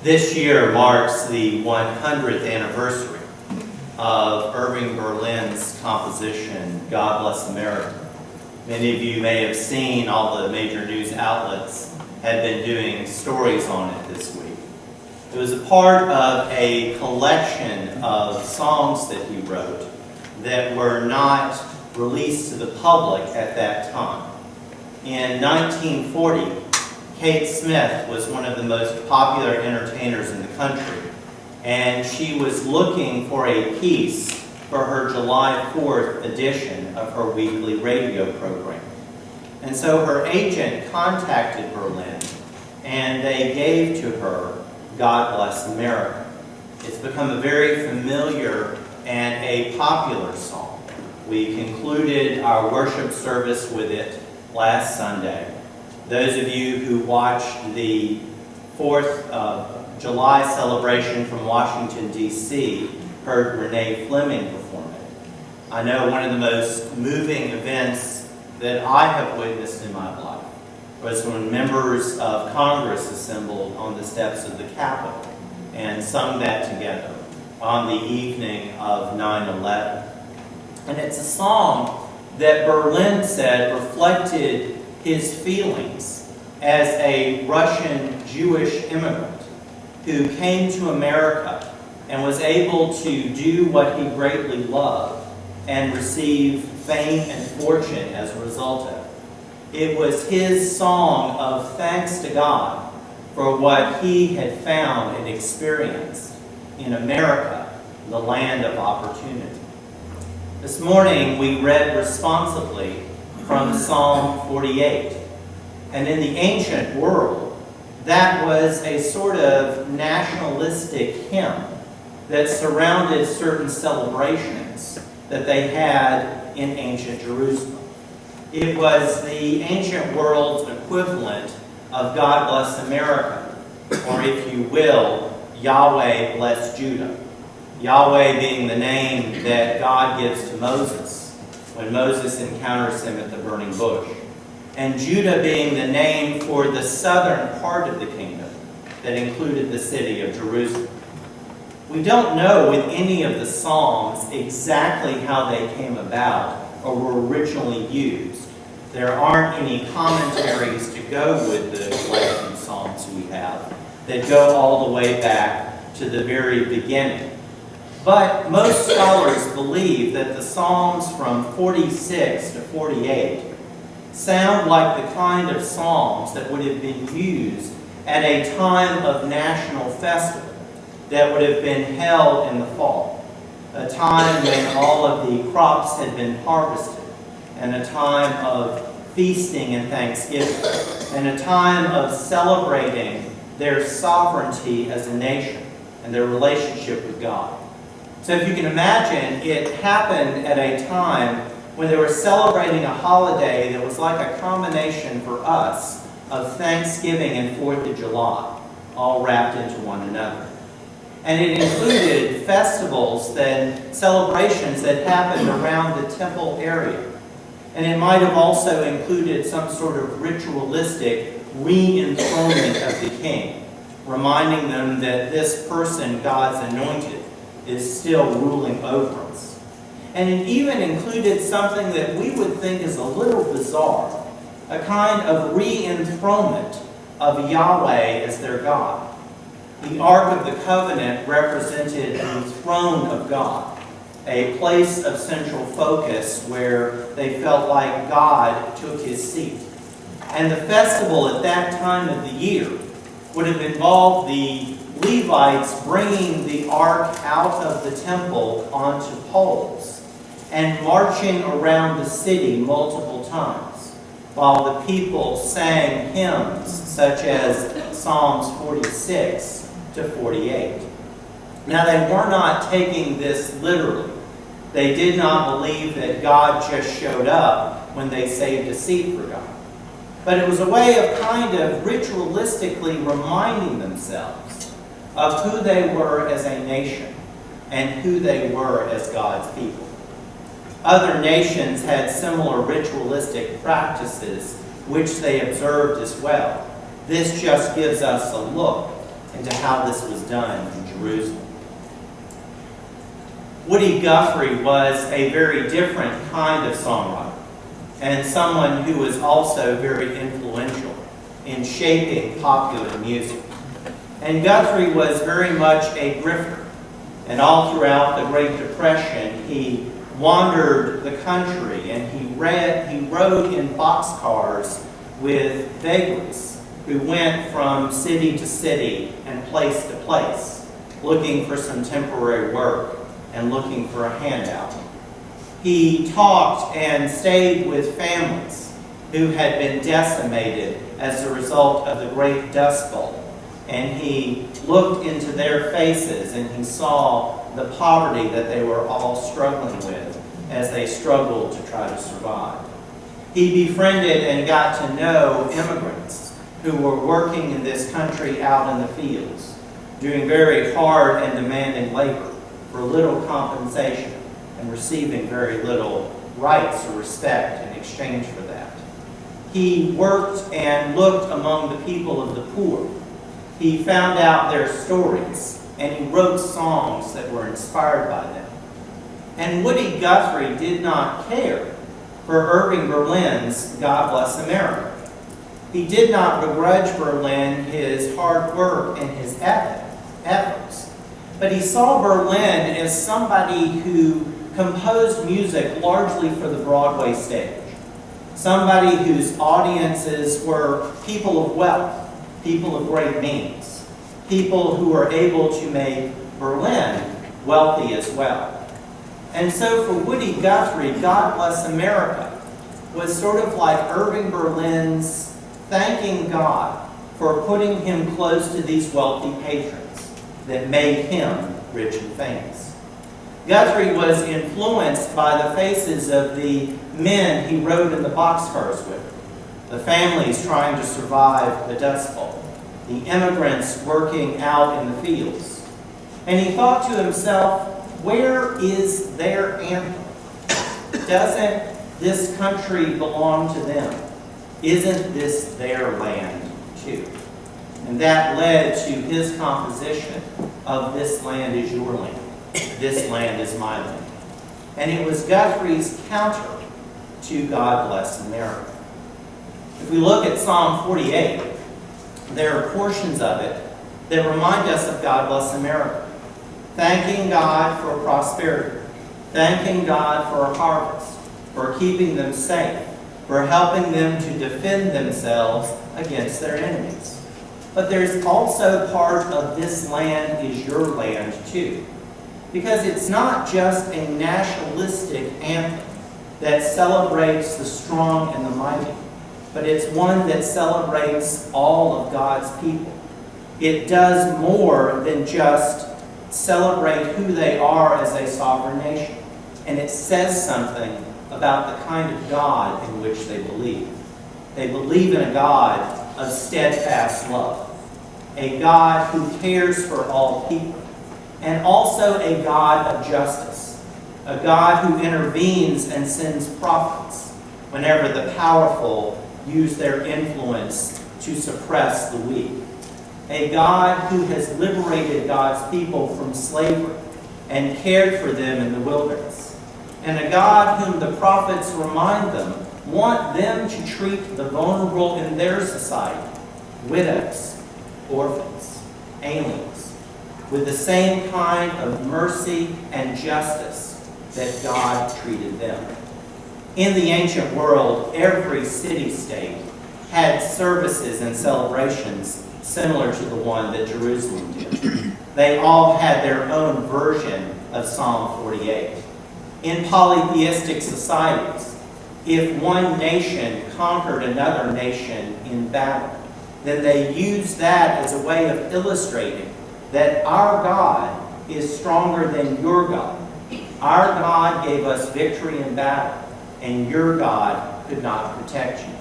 This year marks the 100th anniversary of Irving Berlin's composition, God Bless America. Many of you may have seen all the major news outlets had been doing stories on it this week. It was a part of a collection of songs that he wrote that were not released to the public at that time. In 1940, Kate Smith was one of the most popular entertainers in the country, and she was looking for a piece for her July 4th edition of her weekly radio program. And so her agent contacted Berlin, and they gave to her God Bless America. It's become a very familiar and a popular song. We concluded our worship service with it last Sunday. Those of you who watched the 4th of July celebration from Washington, D.C., heard Renee Fleming perform it. I know one of the most moving events that I have witnessed in my life was when members of Congress assembled on the steps of the Capitol and sung that together on the evening of 9/11. And it's a song that Berlin said reflected his feelings as a Russian Jewish immigrant who came to America and was able to do what he greatly loved and receive fame and fortune as a result of it. It was his song of thanks to God for what he had found and experienced in America, the land of opportunity. This morning we read responsibly from Psalm 48. And in the ancient world, that was a sort of nationalistic hymn that surrounded certain celebrations that they had in ancient Jerusalem. It was the ancient world's equivalent of God Bless America, or if you will, Yahweh Bless Judah. Yahweh being the name that God gives to Moses when Moses encounters him at the burning bush, and Judah being the name for the southern part of the kingdom that included the city of Jerusalem. We don't know with any of the psalms exactly how they came about or were originally used. There aren't any commentaries to go with the collection of psalms we have that go all the way back to the very beginning. But most scholars believe that the Psalms from 46 to 48 sound like the kind of psalms that would have been used at a time of national festival that would have been held in the fall, a time when all of the crops had been harvested, and a time of feasting and thanksgiving, and a time of celebrating their sovereignty as a nation and their relationship with God. So if you can imagine, it happened at a time when they were celebrating a holiday that was like a combination for us of Thanksgiving and 4th of July, all wrapped into one another. And it included festivals and celebrations that happened around the temple area. And it might have also included some sort of ritualistic re-enthronement of the king, reminding them that this person, God's anointed, is still ruling over us. And it even included something that we would think is a little bizarre, a kind of re-enthronement of Yahweh as their God. The Ark of the Covenant represented the throne of God, a place of central focus where they felt like God took his seat. And the festival at that time of the year would have involved the Levites bringing the ark out of the temple onto poles and marching around the city multiple times while the people sang hymns such as Psalms 46 to 48. Now, they were not taking this literally. They did not believe that God just showed up when they saved a seat for God. But it was a way of kind of ritualistically reminding themselves of who they were as a nation and who they were as God's people. Other nations had similar ritualistic practices which they observed as well. This just gives us a look into how this was done in Jerusalem. Woody Guthrie was a very different kind of songwriter, and someone who was also very influential in shaping popular music. And Guthrie was very much a grifter, and all throughout the Great Depression, he wandered the country, and he rode in boxcars with vagrants who went from city to city and place to place, looking for some temporary work and looking for a handout. He talked and stayed with families who had been decimated as a result of the Great Dust Bowl. And he looked into their faces and he saw the poverty that they were all struggling with as they struggled to try to survive. He befriended and got to know immigrants who were working in this country out in the fields, doing very hard and demanding labor for little compensation and receiving very little rights or respect in exchange for that. He worked and looked among the people of the poor. He found out their stories, and he wrote songs that were inspired by them. And Woody Guthrie did not care for Irving Berlin's God Bless America. He did not begrudge Berlin his hard work and his efforts. But he saw Berlin as somebody who composed music largely for the Broadway stage. Somebody whose audiences were people of wealth, people of great means, people who were able to make Berlin wealthy as well. And so for Woody Guthrie, God Bless America was sort of like Irving Berlin's thanking God for putting him close to these wealthy patrons that made him rich and famous. Guthrie was influenced by the faces of the men he rode in the boxcars with, the families trying to survive the Dust Bowl, the immigrants working out in the fields. And he thought to himself, where is their anthem? Doesn't this country belong to them? Isn't this their land too? And that led to his composition of This Land Is Your Land. This land is my land. And it was Guthrie's counter to God Bless America. If we look at Psalm 48, there are portions of it that remind us of God Bless America. Thanking God for prosperity. Thanking God for a harvest. For keeping them safe. For helping them to defend themselves against their enemies. But there's also part of This Land Is Your Land too. Because it's not just a nationalistic anthem that celebrates the strong and the mighty, but it's one that celebrates all of God's people. It does more than just celebrate who they are as a sovereign nation. And it says something about the kind of God in which they believe. They believe in a God of steadfast love, a God who cares for all people, and also a God of justice, a God who intervenes and sends prophets whenever the powerful use their influence to suppress the weak, a God who has liberated God's people from slavery and cared for them in the wilderness, and a God whom the prophets remind them want them to treat the vulnerable in their society, widows, orphans, aliens, with the same kind of mercy and justice that God treated them. In the ancient world, every city-state had services and celebrations similar to the one that Jerusalem did. They all had their own version of Psalm 48. In polytheistic societies, if one nation conquered another nation in battle, then they used that as a way of illustrating that our God is stronger than your God. Our God gave us victory in battle, and your God could not protect you.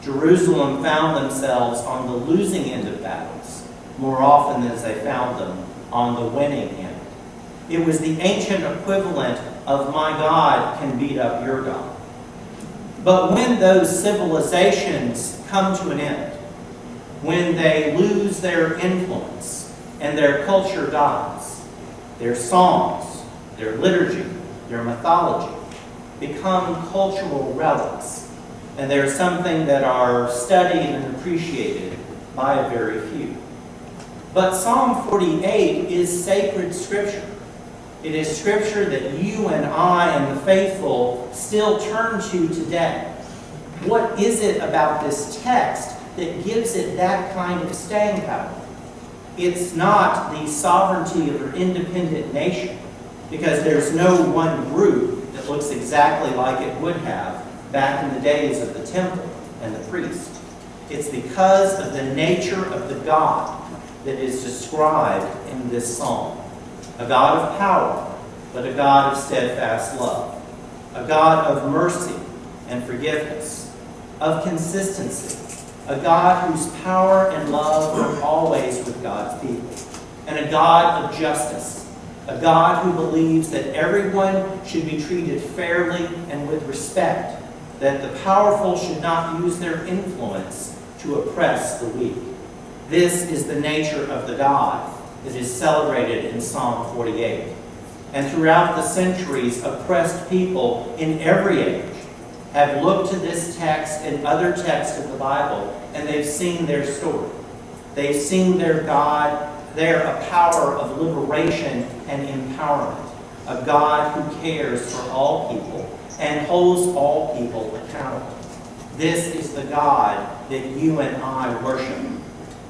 Jerusalem found themselves on the losing end of battles more often than they found them on the winning end. It was the ancient equivalent of my God can beat up your God. But when those civilizations come to an end, when they lose their influence and their culture dies, their songs, their liturgy, their mythology become cultural relics, and they're something that are studied and appreciated by a very few. But Psalm 48 is sacred scripture. It is scripture that you and I and the faithful still turn to today. What is it about this text that gives it that kind of staying power? It's not the sovereignty of an independent nation, because there's no one group that looks exactly like it would have back in the days of the temple and the priest. It's because of the nature of the God that is described in this psalm. A God of power, but a God of steadfast love. A God of mercy and forgiveness. Of consistency. A God whose power and love are always with God's people. And a God of justice. A God who believes that everyone should be treated fairly and with respect. That the powerful should not use their influence to oppress the weak. This is the nature of the God that is celebrated in Psalm 48. And throughout the centuries, oppressed people in every age have looked to this text and other texts of the Bible, and they've seen their story. They've seen their God there, a power of liberation and empowerment. A God who cares for all people and holds all people accountable. This is the God that you and I worship.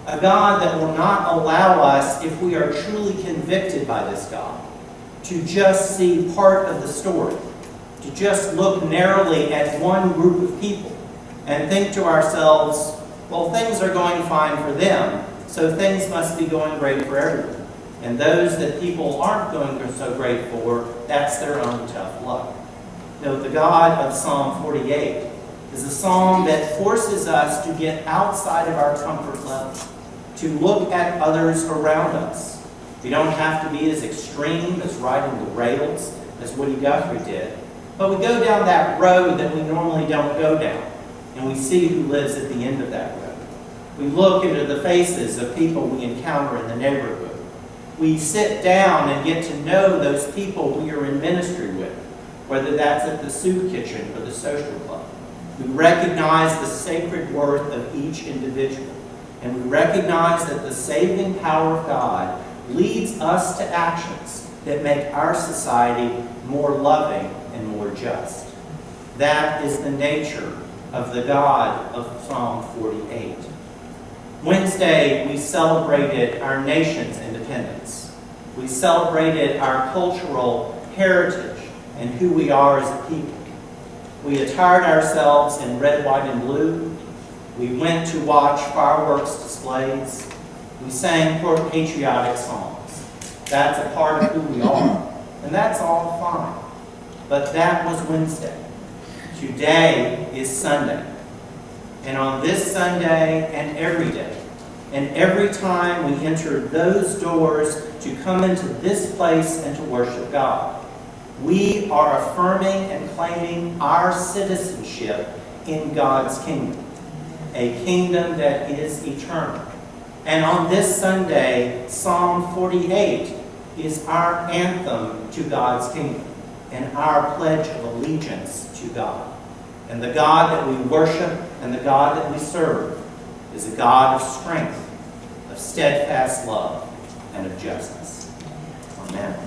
A God that will not allow us, if we are truly convicted by this God, to just see part of the story, to just look narrowly at one group of people and think to ourselves, well, things are going fine for them, so things must be going great for everyone. And those that people aren't going so great for, that's their own tough luck. No, the God of Psalm 48 is a psalm that forces us to get outside of our comfort level, to look at others around us. We don't have to be as extreme as riding the rails as Woody Guthrie did, but we go down that road that we normally don't go down, and we see who lives at the end of that road. We look into the faces of people we encounter in the neighborhood. We sit down and get to know those people we are in ministry with, whether that's at the soup kitchen or the social club. We recognize the sacred worth of each individual, and we recognize that the saving power of God leads us to actions that make our society more loving and more just. That is the nature of the God of Psalm 48. Wednesday, we celebrated our nation's independence. We celebrated our cultural heritage and who we are as a people. We attired ourselves in red, white, and blue. We went to watch fireworks displays. We sang patriotic songs. That's a part of who we are. And that's all fine. But that was Wednesday. Today is Sunday. And on this Sunday and every time we enter those doors to come into this place and to worship God, we are affirming and claiming our citizenship in God's kingdom, a kingdom that is eternal. And on this Sunday, Psalm 48 is our anthem to God's kingdom and our pledge of allegiance to God. And the God that we worship and the God that we serve is a God of strength, of steadfast love, and of justice. Amen.